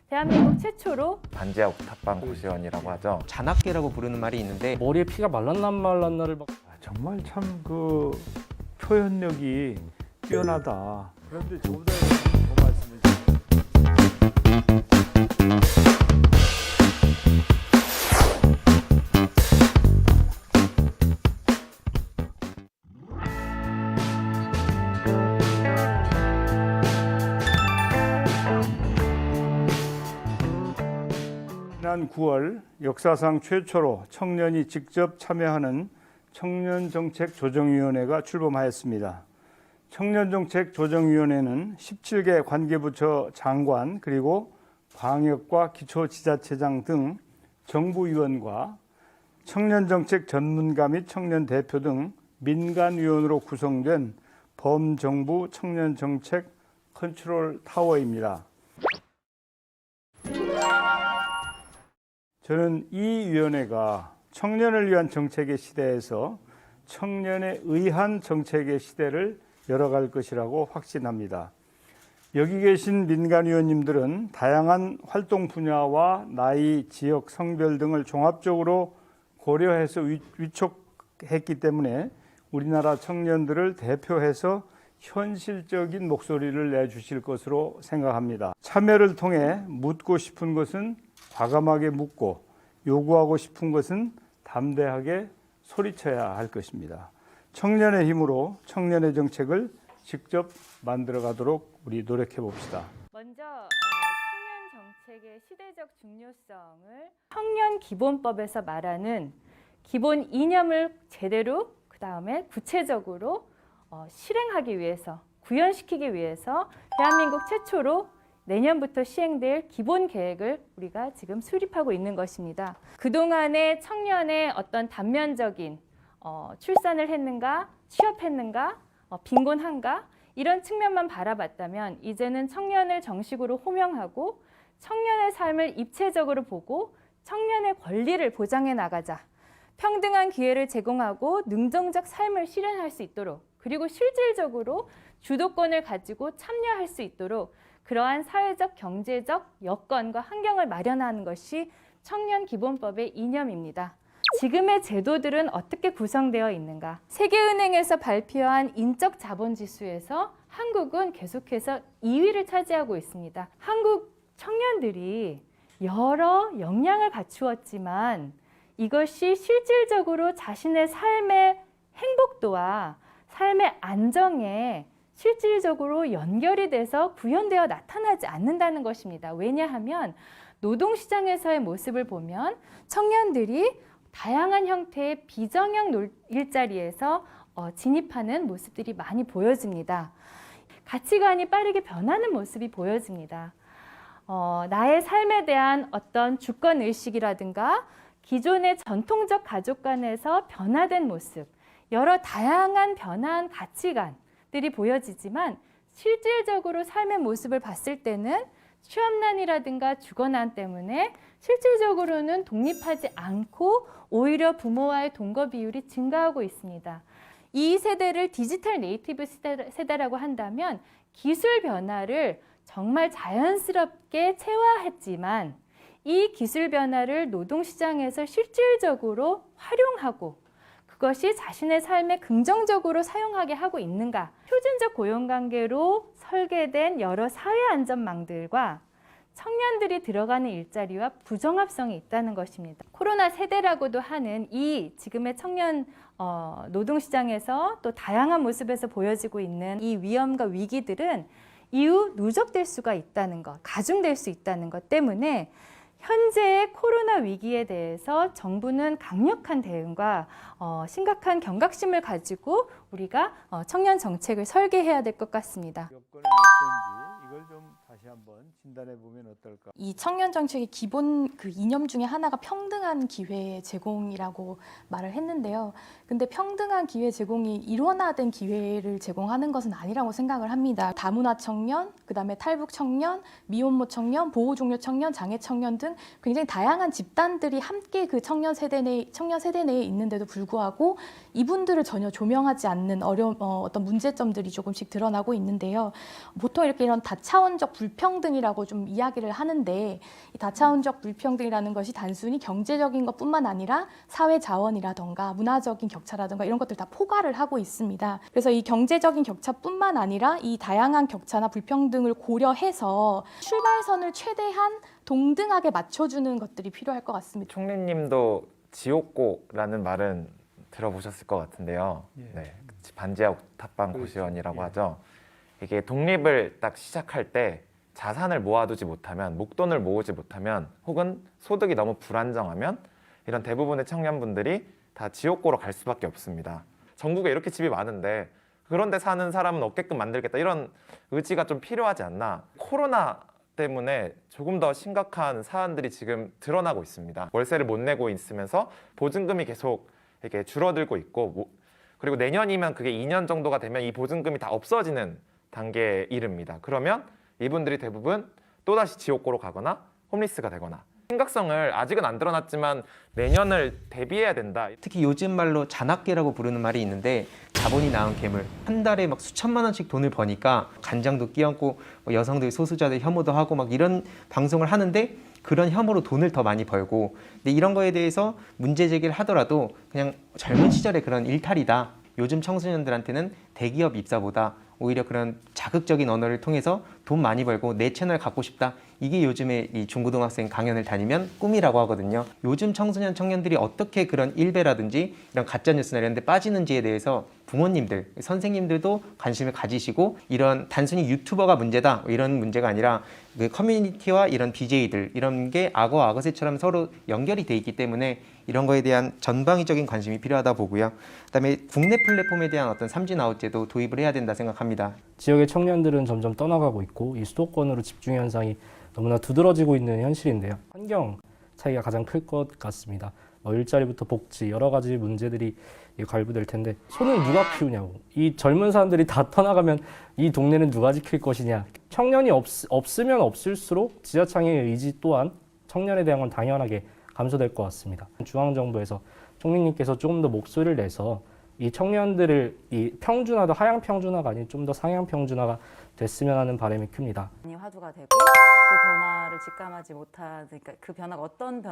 대한민국 최초로 반지하 옥탑방 고시원이라고 하죠. 잔악계라고 부르는 말이 있는데 머리에 피가 말랐나 말랐나를 막 정말 참 그 표현력이 뛰어나다. 그런데 저보다 더 말씀해 주세요. 지난 9월 역사상 최초로 청년이 직접 참여하는 청년정책조정위원회가 출범하였습니다. 청년정책조정위원회는 17개 관계부처 장관 그리고 광역과 기초지자체장 등 정부위원과 청년정책 전문가 및 청년대표 등 민간위원으로 구성된 범정부 청년정책 컨트롤 타워입니다. 저는 이 위원회가 청년을 위한 정책의 시대에서 청년에 의한 정책의 시대를 열어갈 것이라고 확신합니다. 여기 계신 민간위원님들은 다양한 활동 분야와 나이, 지역, 성별 등을 종합적으로 고려해서 위촉했기 때문에 우리나라 청년들을 대표해서 현실적인 목소리를 내주실 것으로 생각합니다. 참여를 통해 묻고 싶은 것은 과감하게 묻고 요구하고 싶은 것은 담대하게 소리쳐야 할 것입니다. 청년의 힘으로 청년의 정책을 직접 만들어 가도록 우리 노력해 봅시다. 먼저 청년 정책의 시대적 중요성을 청년기본법에서 말하는 기본 이념을 제대로 그다음에 구체적으로 실행하기 위해서 구현시키기 위해서 대한민국 최초로 내년부터 시행될 기본 계획을 우리가 지금 수립하고 있는 것입니다. 그동안의 청년의 어떤 단면적인 출산을 했는가, 취업했는가, 빈곤한가 이런 측면만 바라봤다면 이제는 청년을 정식으로 호명하고 청년의 삶을 입체적으로 보고 청년의 권리를 보장해 나가자. 평등한 기회를 제공하고 능동적 삶을 실현할 수 있도록 그리고 실질적으로 주도권을 가지고 참여할 수 있도록 그러한 사회적, 경제적 여건과 환경을 마련하는 것이 청년기본법의 이념입니다. 지금의 제도들은 어떻게 구성되어 있는가? 세계은행에서 발표한 인적 자본 지수에서 한국은 계속해서 2위를 차지하고 있습니다. 한국 청년들이 여러 역량을 갖추었지만 이것이 실질적으로 자신의 삶의 행복도와 삶의 안정에 실질적으로 연결이 돼서 구현되어 나타나지 않는다는 것입니다. 왜냐하면 노동시장에서의 모습을 보면 청년들이 다양한 형태의 비정형 일자리에서 진입하는 모습들이 많이 보여집니다. 가치관이 빠르게 변하는 모습이 보여집니다. 나의 삶에 대한 어떤 주권의식이라든가 기존의 전통적 가족관에서 변화된 모습, 여러 다양한 변화한 가치관들이 보여지지만 실질적으로 삶의 모습을 봤을 때는 취업난이라든가 주거난 때문에 실질적으로는 독립하지 않고 오히려 부모와의 동거 비율이 증가하고 있습니다. 이 세대를 디지털 네이티브 세대라고 한다면 기술 변화를 정말 자연스럽게 체화했지만 이 기술 변화를 노동시장에서 실질적으로 활용하고 그것이 자신의 삶에 긍정적으로 사용하게 하고 있는가? 표준적 고용관계로 설계된 여러 사회 안전망들과 청년들이 들어가는 일자리와 부정합성이 있다는 것입니다. 코로나 세대라고도 하는 이 지금의 청년 노동시장에서 또 다양한 모습에서 보여지고 있는 이 위험과 위기들은 이후 누적될 수가 있다는 것, 가중될 수 있다는 것 때문에 현재의 코로나 위기에 대해서 정부는 강력한 대응과 심각한 경각심을 가지고 우리가 청년 정책을 설계해야 될 것 같습니다. 여건은 어떤지 이걸 좀 다시 한번 진단해 보면 어떨까? 이 청년 정책의 기본 그 이념 중에 하나가 평등한 기회 제공이라고 말을 했는데요. 근데 평등한 기회 제공이 일원화된 기회를 제공하는 것은 아니라고 생각을 합니다. 다문화 청년, 그다음에 탈북 청년, 미혼모 청년, 보호 종료 청년, 장애 청년 등 굉장히 다양한 집단들이 함께 그 청년 세대 내에 있는데도 불구하고 이분들을 전혀 조명하지 않는 어떤 문제점들이 조금씩 드러나고 있는데요. 보통 이런 다차원적 불평등이라고 좀 이야기를 하는데 이 다차원적 불평등이라는 것이 단순히 경제적인 것뿐만 아니라 사회 자원이라던가 문화적인 격차라던가 이런 것들 다 포괄을 하고 있습니다. 그래서 이 경제적인 격차뿐만 아니라 이 다양한 격차나 불평등을 고려해서 출발선을 최대한 동등하게 맞춰주는 것들이 필요할 것 같습니다. 총리님도 지옥고라는 말은 들어보셨을 것 같은데요. 예. 네, 반지하 옥탑방 그렇죠. 고시원이라고 예. 하죠. 이게 독립을 딱 시작할 때 자산을 모아두지 못하면, 목돈을 모으지 못하면, 혹은 소득이 너무 불안정하면 이런 대부분의 청년분들이 다 지옥고로 갈 수밖에 없습니다. 전국에 이렇게 집이 많은데 그런 데 사는 사람은 없게끔 만들겠다, 이런 의지가 좀 필요하지 않나. 코로나 때문에 조금 더 심각한 사안들이 지금 드러나고 있습니다. 월세를 못 내고 있으면서 보증금이 계속 이렇게 줄어들고 있고, 그리고 내년이면 그게 2년 정도가 되면 이 보증금이 다 없어지는 단계에 이릅니다. 그러면 이분들이 대부분 또다시 지옥고로 가거나 홈리스가 되거나, 심각성을 아직은 안 드러났지만 내년을 대비해야 된다. 특히 요즘 말로 잔악계라고 부르는 말이 있는데, 자본이 낳은 괴물, 한 달에 막 수천만 원씩 돈을 버니까 간장도 끼얹고 여성들 소수자들 혐오도 하고 막 이런 방송을 하는데, 그런 혐오로 돈을 더 많이 벌고, 근데 이런 거에 대해서 문제 제기를 하더라도 그냥 젊은 시절의 그런 일탈이다. 요즘 청소년들한테는 대기업 입사보다 오히려 그런 자극적인 언어를 통해서 돈 많이 벌고 내 채널 갖고 싶다. 이게 요즘에 이 중고등학생 강연을 다니면 꿈이라고 하거든요. 요즘 청소년 청년들이 어떻게 그런 일배라든지 이런 가짜뉴스나 이런 데 빠지는지에 대해서 부모님들, 선생님들도 관심을 가지시고, 이런 단순히 유튜버가 문제다 이런 문제가 아니라 그 커뮤니티와 이런 BJ들, 이런 게 악어 악어새처럼 서로 연결이 돼 있기 때문에 이런 거에 대한 전방위적인 관심이 필요하다 보고요. 그다음에 국내 플랫폼에 대한 어떤 삼진아웃제도 도입을 해야 된다 생각합니다. 지역의 청년들은 점점 떠나가고 있고 이 수도권으로 집중 현상이 너무나 두드러지고 있는 현실인데요. 환경 차이가 가장 클 것 같습니다. 일자리부터 복지 여러 가지 문제들이 갈부될 텐데 소는 누가 키우냐고. 이 젊은 사람들이 다 떠나가면 이 동네는 누가 지킬 것이냐. 청년이 없으면 없을수록 지자창의 의지 또한 청년에 대한 건 당연하게 감소될 것 같습니다. 중앙정부에서 총리님께서 조금 더 목소리를 내서 이 청년들을 이 평준화도 하향 평준화가 아닌 좀 더 상향 평준화가 됐으면 하는 바람이 큽니다. 화두가 되고 그 변화를 직감하지 못한, 그러니까 그 변화가 어떤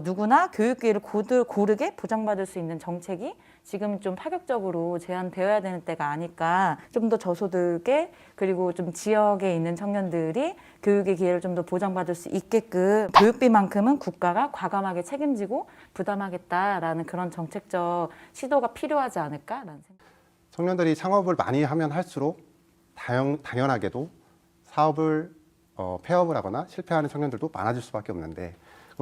누구나 교육기회를 고르게 보장받을 수 있는 정책이 지금 좀 파격적으로 제한되어야 되는 때가 아닐까. 좀 더 저소득에 그리고 좀 지역에 있는 청년들이 교육의 기회를 좀 더 보장받을 수 있게끔 교육비만큼은 국가가 과감하게 책임지고 부담하겠다라는 그런 정책적 시도가 필요하지 않을까라는 생각. 청년들이 창업을 많이 하면 할수록 당연하게도 사업을 폐업을 하거나 실패하는 청년들도 많아질 수밖에 없는데,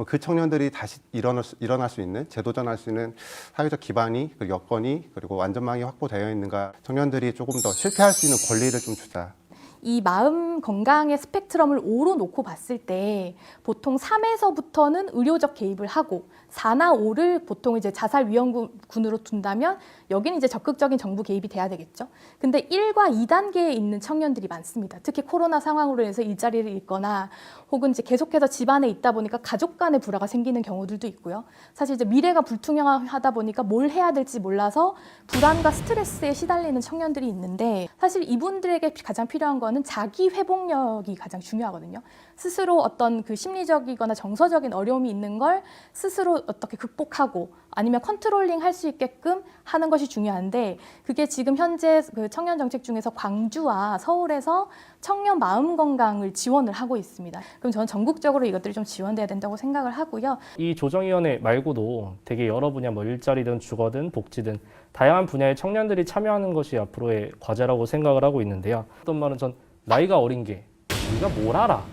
그 청년들이 다시 일어날 수 있는, 재도전할 수 있는 사회적 기반이, 그리고 여건이, 그리고 안전망이 확보되어 있는가. 청년들이 조금 더 실패할 수 있는 권리를 좀 주자. 이 마음 건강의 스펙트럼을 5로 놓고 봤을 때 보통 3에서부터는 의료적 개입을 하고 4나 5를 보통 이제 자살 위험군으로 둔다면 여기는 이제 적극적인 정부 개입이 돼야 되겠죠. 근데 1과 2단계에 있는 청년들이 많습니다. 특히 코로나 상황으로 인해서 일자리를 잃거나 혹은 이제 계속해서 집안에 있다 보니까 가족 간의 불화가 생기는 경우들도 있고요. 사실 이제 미래가 불투명하다 보니까 뭘 해야 될지 몰라서 불안과 스트레스에 시달리는 청년들이 있는데, 사실 이분들에게 가장 필요한 거는 자기 회복력이 가장 중요하거든요. 스스로 어떤 그 심리적이거나 정서적인 어려움이 있는 걸 스스로 어떻게 극복하고 아니면 컨트롤링 할 수 있게끔 하는 것이 중요한데, 그게 지금 현재 그 청년 정책 중에서 광주와 서울에서 청년 마음 건강을 지원을 하고 있습니다. 그럼 저는 전국적으로 이것들이 좀 지원돼야 된다고 생각을 하고요. 이 조정위원회 말고도 되게 여러 분야, 일자리든 주거든 복지든 다양한 분야의 청년들이 참여하는 것이 앞으로의 과제라고 생각을 하고 있는데요. 어떤 말은 전 나이가 어린 게 우리가 뭘 알아?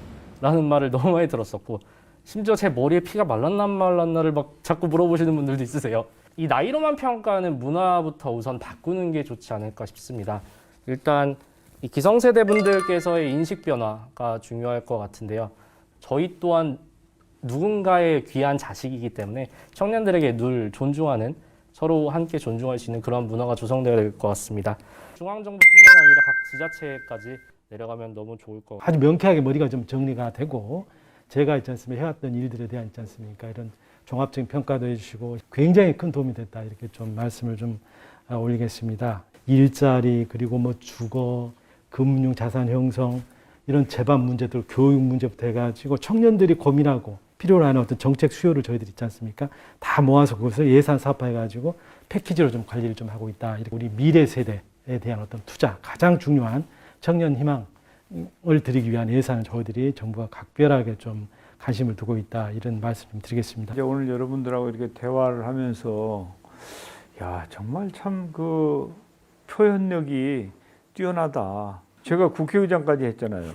라는 말을 너무 많이 들었었고, 심지어 제 머리에 피가 말랐나 말랐나를 막 자꾸 물어보시는 분들도 있으세요. 이 나이로만 평가하는 문화부터 우선 바꾸는 게 좋지 않을까 싶습니다. 일단 이 기성세대 분들께서의 인식 변화가 중요할 것 같은데요. 저희 또한 누군가의 귀한 자식이기 때문에 청년들에게 늘 존중하는, 서로 함께 존중할 수 있는 그런 문화가 조성되어야 될 것 같습니다. 중앙정부뿐만 아니라 각 지자체까지 내려가면 너무 좋을 것 같아요. 아주 명쾌하게 머리가 좀 정리가 되고, 제가 있지 않습니까? 해왔던 일들에 대한 있지 않습니까? 이런 종합적인 평가도 해주시고 굉장히 큰 도움이 됐다, 이렇게 좀 말씀을 좀 올리겠습니다. 일자리, 그리고 주거, 금융, 자산 형성, 이런 재반 문제들, 교육 문제부터 해가지고 청년들이 고민하고 필요로 하는 어떤 정책 수요를 저희들이 있지 않습니까? 다 모아서 그것을 예산 사업화해가지고 패키지로 좀 관리를 좀 하고 있다. 이렇게 우리 미래 세대에 대한 어떤 투자, 가장 중요한 청년 희망을 드리기 위한 예산을 저희들이 정부가 각별하게 좀 관심을 두고 있다. 이런 말씀 좀 드리겠습니다. 이제 오늘 여러분들하고 이렇게 대화를 하면서 야, 정말 참 그 표현력이 뛰어나다. 제가 국회의장까지 했잖아요.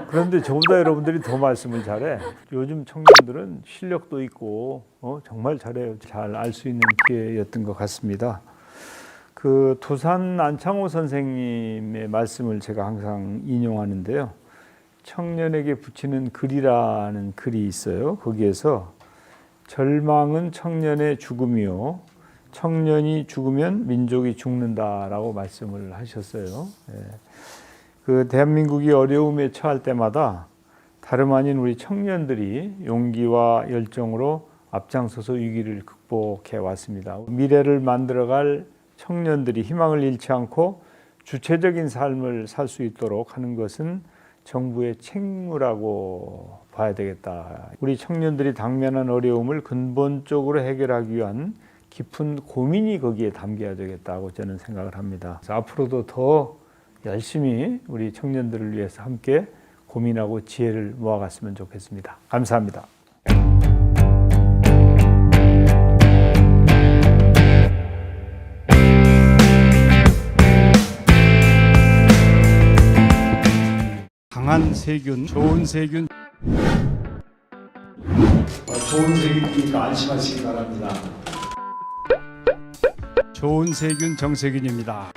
그런데 저보다 여러분들이 더 말씀을 잘해. 요즘 청년들은 실력도 있고 정말 잘해요. 잘 알 수 있는 기회였던 것 같습니다. 그 도산 안창호 선생님의 말씀을 제가 항상 인용하는데요. 청년에게 붙이는 글이라는 글이 있어요. 거기에서 절망은 청년의 죽음이요. 청년이 죽으면 민족이 죽는다라고 말씀을 하셨어요. 그 대한민국이 어려움에 처할 때마다 다름 아닌 우리 청년들이 용기와 열정으로 앞장서서 위기를 극복해 왔습니다. 미래를 만들어갈 청년들이 희망을 잃지 않고 주체적인 삶을 살 수 있도록 하는 것은 정부의 책무라고 봐야 되겠다. 우리 청년들이 당면한 어려움을 근본적으로 해결하기 위한 깊은 고민이 거기에 담겨야 되겠다고 저는 생각을 합니다. 그래서 앞으로도 더 열심히 우리 청년들을 위해서 함께 고민하고 지혜를 모아갔으면 좋겠습니다. 감사합니다. 강한 세균, 좋은 세균. 좋은 세균이니까 안심하시기 바랍니다. 좋은 세균 정세균입니다.